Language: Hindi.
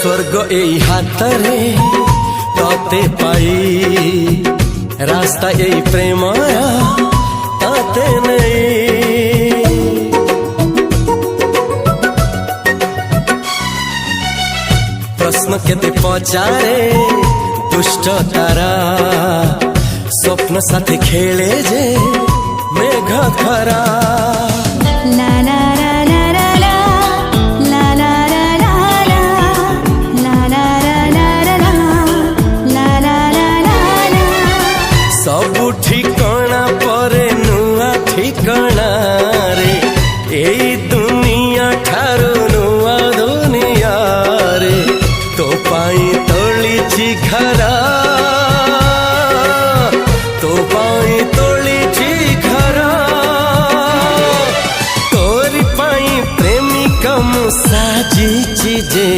स्वर्ग एई हातरे तते पाई रास्ता एई प्रेमया ताते नहीं। प्रश्न केते पचारे दुष्ट तारा स्वप्न साथी खेले जे मेघ खरा। ला ला ला ला ला ला ला ला ला ला ला ला ला ला ला। सबु ठिकाना परे नुआ ठिकाना रे एई दुनिया ठारू नुआ दुनिया रे। तो पाई तोलिछि घरा तो पाई तोलिछि घरा तोरी पाई प्रेमिका मु साजिछि जे